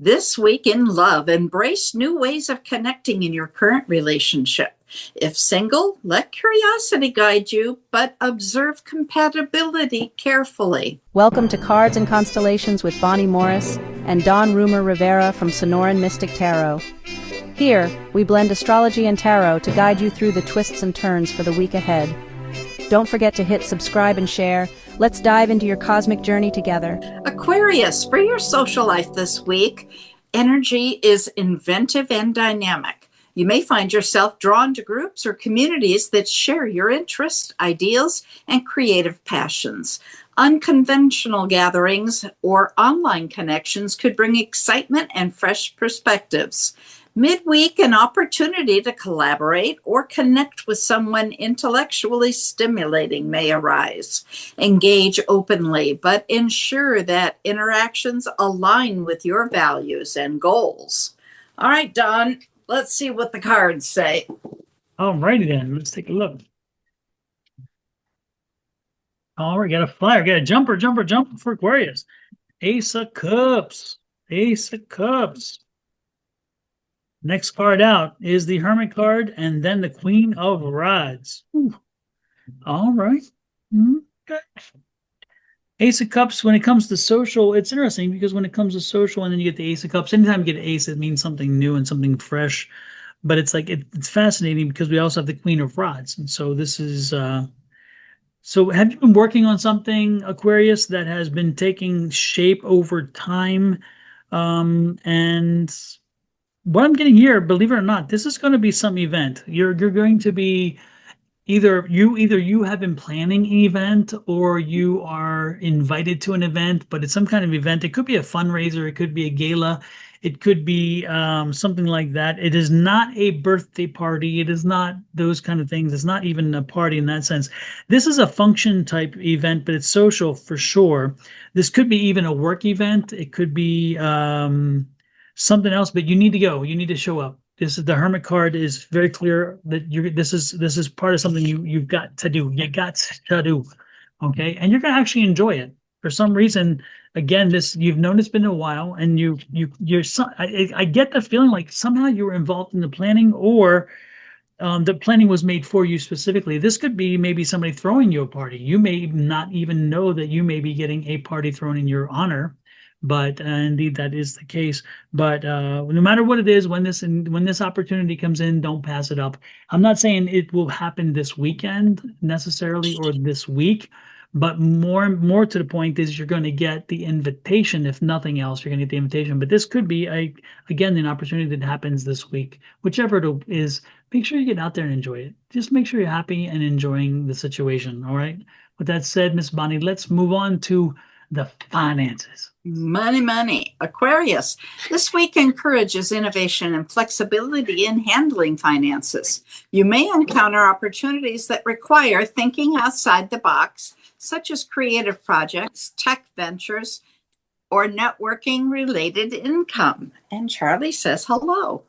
This week in love, embrace new ways of connecting in your current relationship. If single, let curiosity guide you, but observe compatibility carefully. Welcome to Cards and Constellations with Bonnie Morris and Don Rumor Rivera from Sonoran Mystic Tarot. Here, we blend astrology and tarot to guide you through the twists and turns for the week ahead. Don't forget to hit subscribe and share. Let's dive into your cosmic journey together. Aquarius, for your social life this week, energy is inventive and dynamic. You may find yourself drawn to groups or communities that share your interests, ideals, and creative passions. Unconventional gatherings or online connections could bring excitement and fresh perspectives. Midweek, an opportunity to collaborate or connect with someone intellectually stimulating may arise. Engage openly, but ensure that interactions align with your values and goals. All right, Don, let's see what the cards say. All righty then, let's take a look. All right, got a flyer, got a jumper for Aquarius. Ace of Cups, Ace of Cups. Next card out is the Hermit card and then the Queen of Rods. Ooh. All right. Okay. Ace of Cups, when it comes to social, it's interesting because when it comes to social and then you get the Ace of Cups, anytime you get an ace, it means something new and something fresh. But it's like, it's fascinating because we also have the Queen of Rods. And so this is, so have you been working on something, Aquarius, that has been taking shape over time? And what I'm getting here, believe it or not, this is going to be some event. You're going to be either you have been planning an event or you are invited to an event, but it's some kind of event. It could be a fundraiser, it could be a gala, it could be something like that. It is not a birthday party. It is not those kind of things. It's not even a party in that sense. This is a function type event, but it's social for sure. This could be even a work event. It could be something else, but you need to go. You need to show up. This is the Hermit card is very clear that this is part of something you've got to do. You got to do, okay? And you're gonna actually enjoy it. For some reason, again, this you've known it's been a while, and I get the feeling like somehow you were involved in the planning, or the planning was made for you specifically. This could be maybe somebody throwing you a party. You may not even know that you may be getting a party thrown in your honor. But indeed, that is the case. But no matter what it is, when this opportunity comes in, don't pass it up. I'm not saying it will happen this weekend necessarily or this week, but more to the point is you're going to get the invitation. If nothing else, you're going to get the invitation. But this could be again an opportunity that happens this week. Whichever it is, make sure you get out there and enjoy it. Just make sure you're happy and enjoying the situation. All right. With that said, Miss Bonnie, let's move on to the finances. Money. Aquarius, this week encourages innovation and flexibility in handling finances. You may encounter opportunities that require thinking outside the box, such as creative projects, tech ventures, or networking related income. And Charlie says hello.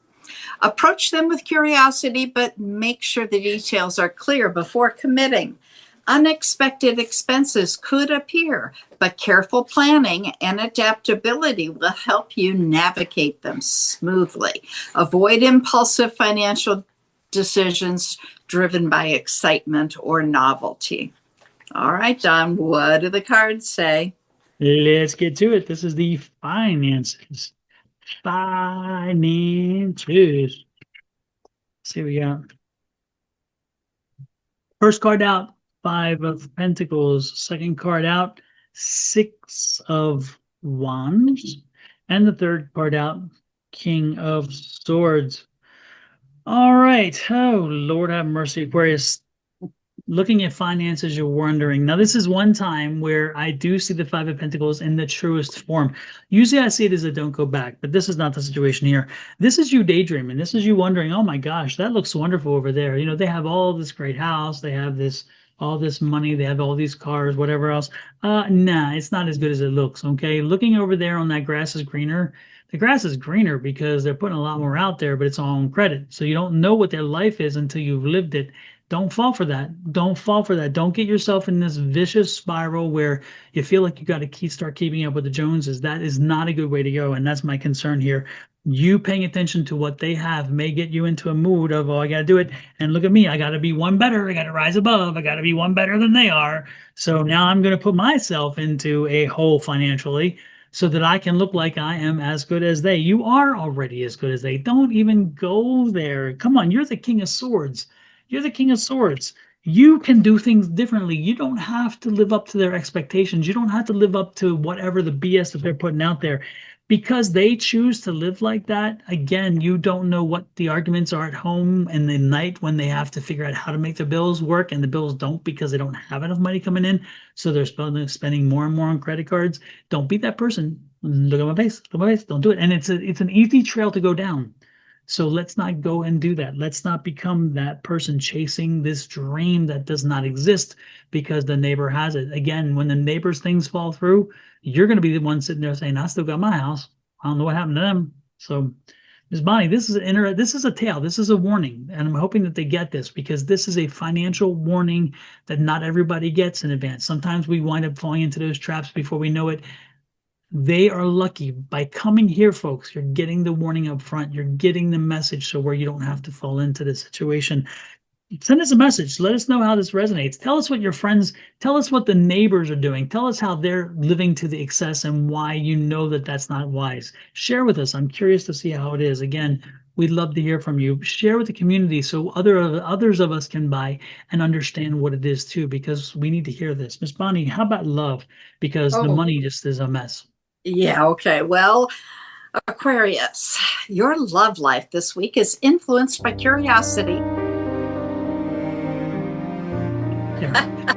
Approach them with curiosity, but make sure the details are clear before committing. Unexpected expenses could appear, but careful planning and adaptability will help you navigate them smoothly. Avoid impulsive financial decisions driven by excitement or novelty. All right, Don, what do the cards say? Let's get to it. This is the finances. Finances. Let's see what we got. First card out. 5 of Pentacles. Second card out, 6 of Wands. And the third card out, King of Swords. All right. Oh, Lord have mercy, Aquarius. Looking at finances, you're wondering. Now, this is one time where I do see the 5 of Pentacles in the truest form. Usually I see it as a don't go back, but this is not the situation here. This is you daydreaming. This is you wondering, oh my gosh, that looks wonderful over there. You know, they have all this great house. They have all this money, they have all these cars, whatever else. Nah, it's not as good as it looks, okay? Looking over there on that grass is greener. The grass is greener because they're putting a lot more out there, but it's all on credit. So you don't know what their life is until you've lived it. Don't fall for that. Don't fall for that. Don't get yourself in this vicious spiral where you feel like you got to start keeping up with the Joneses. That is not a good way to go. And that's my concern here. You paying attention to what they have may get you into a mood of, oh, I got to do it. And look at me. I got to be one better. I got to rise above. I got to be one better than they are. So now I'm going to put myself into a hole financially so that I can look like I am as good as they. You are already as good as they. Don't even go there. Come on. You're the King of Swords. You're the King of Swords. You can do things differently. You don't have to live up to their expectations. You don't have to live up to whatever the BS that they're putting out there. Because they choose to live like that, again, you don't know what the arguments are at home in the night when they have to figure out how to make the bills work, and the bills don't because they don't have enough money coming in. So they're spending more and more on credit cards. Don't be that person. Look at my face. Look at my face. Don't do it. And it's an easy trail to go down. So let's not go and do that. Let's not become that person chasing this dream that does not exist because the neighbor has it. Again, when the neighbor's things fall through, you're going to be the one sitting there saying, I still got my house. I don't know what happened to them. So, Ms. Bonnie, this is a tale. This is a warning. And I'm hoping that they get this because this is a financial warning that not everybody gets in advance. Sometimes we wind up falling into those traps before we know it. They are lucky by coming here, folks. You're getting the warning up front. You're getting the message so where you don't have to fall into this situation. Send us a message. Let us know how this resonates. Tell us what your friends, tell us what the neighbors are doing. Tell us how they're living to the excess and why you know that that's not wise. Share with us. I'm curious to see how it is. Again, we'd love to hear from you. Share with the community so others of us can buy and understand what it is too, because we need to hear this. Miss Bonnie, how about love? Because the money just is a mess. Yeah, okay. Well, Aquarius, your love life this week is influenced by curiosity. Yeah.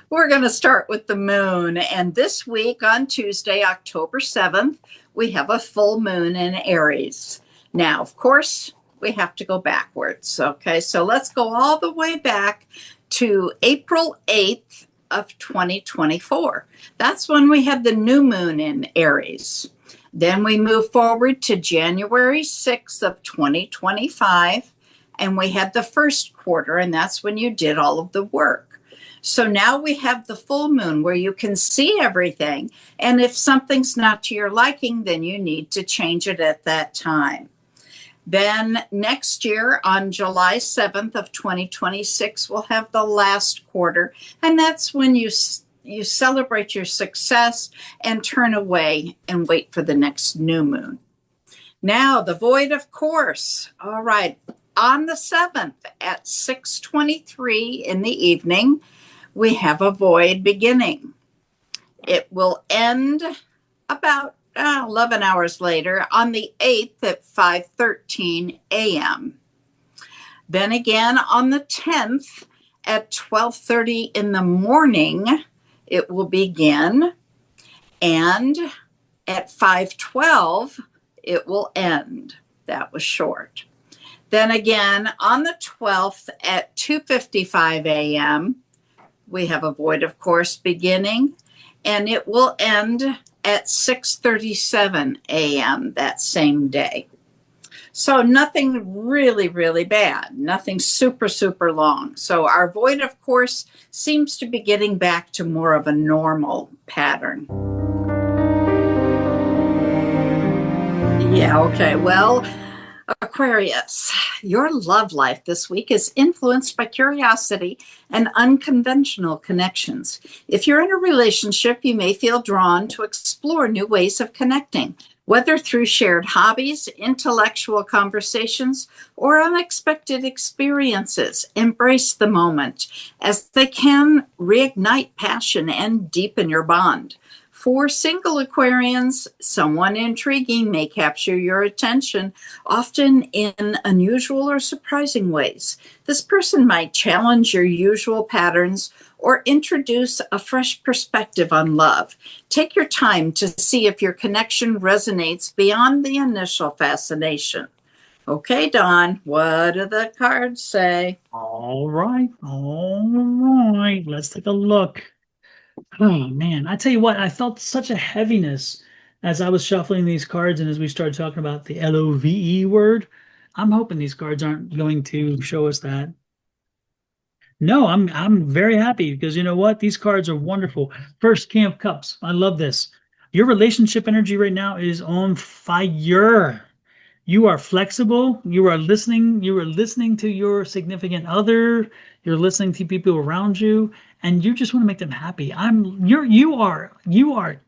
We're going to start with the moon. And this week on Tuesday, October 7th, we have a full moon in Aries. Now, of course, we have to go backwards. Okay, so let's go all the way back to April 8th of 2024. That's when we had the new moon in Aries. Then we move forward to January 6th of 2025, and we had the first quarter, and that's when you did all of the work. So now we have the full moon where you can see everything, and if something's not to your liking, then you need to change it at that time. Then next year on July 7th of 2026, we'll have the last quarter. And that's when you celebrate your success and turn away and wait for the next new moon. Now, the void, of course. All right. On the 7th at 6:23 in the evening, we have a void beginning. It will end about 11 hours later on the 8th at 5:13 a.m. Then again on the 10th at 12:30 in the morning, it will begin. And at 5:12, it will end. That was short. Then again on the 12th at 2:55 a.m., we have a void, of course, beginning, and it will end at 6:37 a.m. that same day. So nothing really, really bad. Nothing super, super long. So our void, of course, seems to be getting back to more of a normal pattern. Yeah, okay. Well, Aquarius, your love life this week is influenced by curiosity and unconventional connections. If you're in a relationship, you may feel drawn to explore new ways of connecting, whether through shared hobbies, intellectual conversations, or unexpected experiences. Embrace the moment, as they can reignite passion and deepen your bond. For single Aquarians, someone intriguing may capture your attention, often in unusual or surprising ways. This person might challenge your usual patterns or introduce a fresh perspective on love. Take your time to see if your connection resonates beyond the initial fascination. Okay, Don, what do the cards say? All right. Let's take a look. Oh man, I tell you what, I felt such a heaviness as I was shuffling these cards and as we started talking about the LOVE word. I'm hoping these cards aren't going to show us that. No, I'm very happy because you know what? These cards are wonderful. First, King of Cups. I love this. Your relationship energy right now is on fire. You are flexible. You are listening. You are listening to your significant other. You're listening to people around you, and you just want to make them happy. You are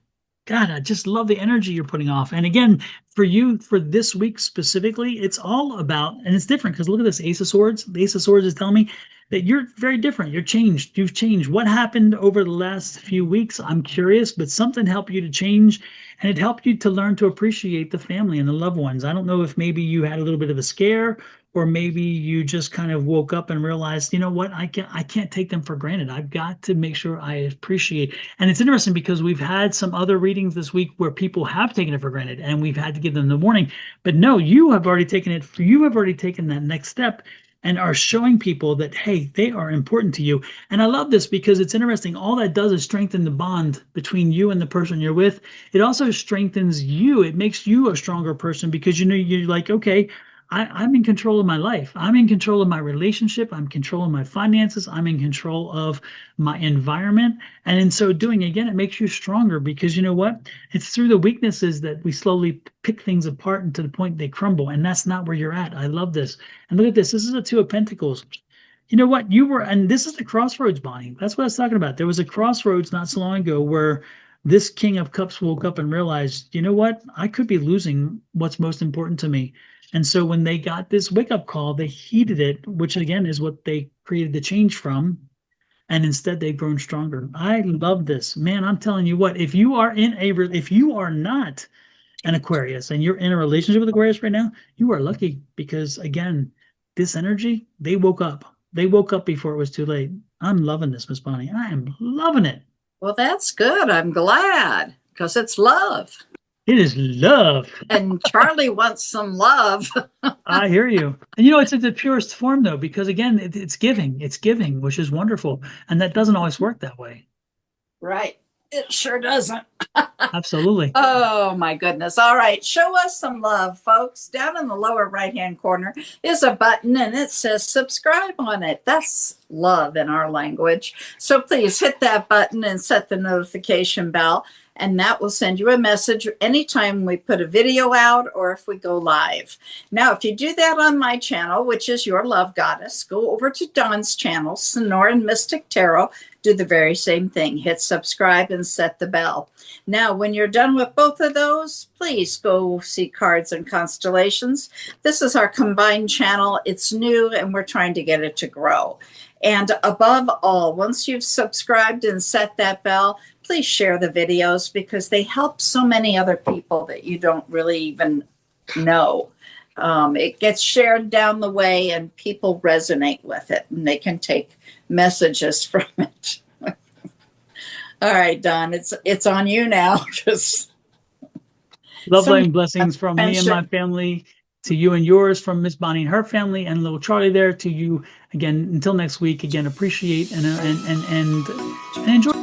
God, I just love the energy you're putting off. And again, for you, for this week specifically, it's all about, and it's different because look at this Ace of Swords. The Ace of Swords is telling me that you're very different. You're changed. You've changed. What happened over the last few weeks? I'm curious, but something helped you to change, and it helped you to learn to appreciate the family and the loved ones. I don't know if maybe you had a little bit of a scare, or maybe you just kind of woke up and realized, you know what, I can't take them for granted. I've got to make sure I appreciate. And it's interesting because we've had some other readings this week where people have taken it for granted and we've had to give them the warning. But no, you have already taken it, you have already taken that next step and are showing people that, hey, they are important to you. And I love this because it's interesting. All that does is strengthen the bond between you and the person you're with. It also strengthens you. It makes you a stronger person because you know you're like, okay, I'm in control of my life. I'm in control of my relationship. I'm in control of my finances. I'm in control of my environment. And in so doing, again, it makes you stronger because you know what? It's through the weaknesses that we slowly pick things apart and to the point they crumble. And that's not where you're at. I love this. And look at this. This is a Two of Pentacles. You know what? You were, and this is the crossroads, Bonnie. That's what I was talking about. There was a crossroads not so long ago where this King of Cups woke up and realized, you know what? I could be losing what's most important to me. And so when they got this wake-up call, they heeded it, which again is what they created the change from. And instead they've grown stronger. I love this. Man, I'm telling you what, if you are not an Aquarius and you're in a relationship with Aquarius right now, you are lucky because again, this energy, they woke up. They woke up before it was too late. I'm loving this, Miss Bonnie. I am loving it. Well, that's good. I'm glad because it's love. It is love. And Charlie wants some love. I hear you. And you know, it's in the purest form though, because again, it's giving, which is wonderful. And that doesn't always work that way. Right. It sure doesn't. Absolutely. Oh my goodness. All right. Show us some love, folks. Down in the lower right-hand corner is a button and it says subscribe on it. That's love in our language. So please hit that button and set the notification bell. And that will send you a message anytime we put a video out or if we go live. Now, if you do that on my channel, which is Your Love Goddess, go over to Dawn's channel, Sonoran Mystic Tarot. Do the very same thing. Hit subscribe and set the bell. Now, when you're done with both of those, please go see Cards and Constellations. This is our combined channel. It's new and we're trying to get it to grow. And above all, once you've subscribed and set that bell, please share the videos because they help so many other people that you don't really even know. It gets shared down the way and people resonate with it and they can take messages from it. All right, Dawn, it's on you now. Just love, light, and blessings from me and my family to you and yours, from Miss Bonnie and her family, and little Charlie there to you. Again, until next week, again, appreciate and enjoy.